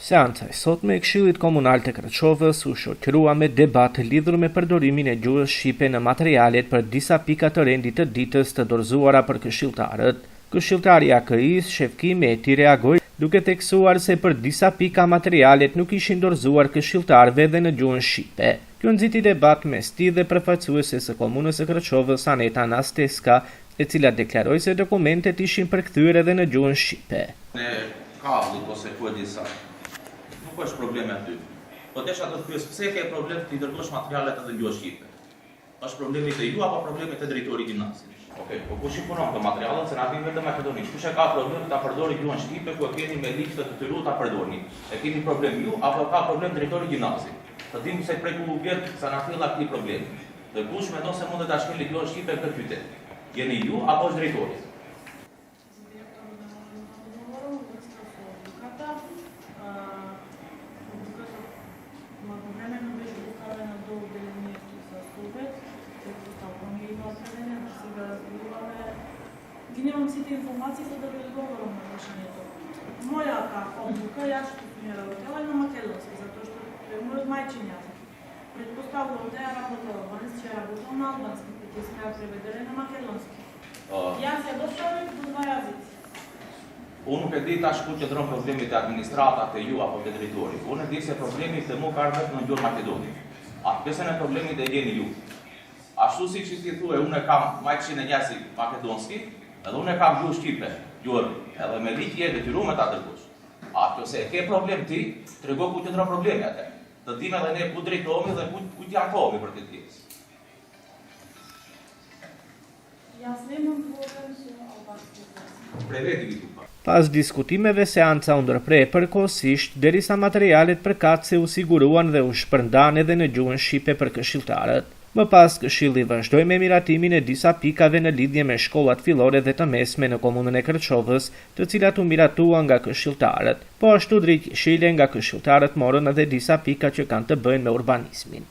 Seanca e sotme e Këshillit Komunal të Kërçovës u shoqërua me debat lidhur me përdorimin e gjuhës shqipe në materialet për disa pika të rendit të ditës të dorëzuara për këshilltarët. Këshilltari i AKI-s, Shefki Meti, reagoi duke theksuar se për disa pika materialet nuk ishin dorëzuar këshilltarëve dhe në gjuhën shqipe. Kjo nxiti debat mes tij dhe përfaqësueses së komunës së Kërçovës, Aneta Anasteska, e cila deklaroi se dokumentet ishin përkthyer edhe në gjuhën shqipe. Nuk është probleme aty. Po desha të pyes pse ke problem të i dërgosh materialet edhe në gjuhë shqipe? Është problemi te ju apo problemi te drejtori i gjimnazit? Okej, po kush i punon këto materiale se na vin vetëm makedonisht. Kush e ka problem ta përdori gjuhën shqipe ku e keni me ligj të detyruar ta përdorni? E keni problem ju apo ka problem drejtori i gjimnazit? Të dim se prej ku vjen sa na filla këtij problemi. Dhe kush mendon se mund të ta shkeli gjuhën shqipe në këtë qytet? Jeni ju apo është drejtori? Генералните информации за да ви отговорам на решението. Мојата одлука, јас што сум ја работела на македонски, затоа што е мојот мајчин јазик. Предпоставувам да ја работела албански, ја работела на албански, те сме ја преведели на македонски. Јас ја доставив до два јазици. Unë nuk e di tash ku qëndron problemi te administrata, te ju apo te drejtori. Unë e di se problemi te mu ka vetëm në gjuhën makedoni. Atë pjesën e problemit e gjeni ju. Ashtu siç i thue, unë kam majçin e njësit makedonski, edhe unë kam gjuhë shqipe, gjuhën, edhe me ligj je detyruar me ta dërgosh. Atë se ke problem ti, trego ku qëndron problemi atë. Të dimë edhe ne ku drejtohemi dhe ku t'jarkohemi për këtë pjesë. Јас немам проблем со албански. Preveti vi tu. Pas diskutimeve, seanca u ndërprej përkohësisht, derisa materialet përkatëse u siguruan dhe u shpërndan edhe në gjuhën shqipe për këshilltarët. Më pas, Këshilli vazhdoi me miratimin e disa pikave në lidhje me shkollat fillore dhe të mesme në komunën e Kërçovës, të cilat u miratuan nga këshilltarët. Po ashtu drejt Këshillit nga këshilltarët morën edhe disa pika që kanë të bëjnë me urbanizmin.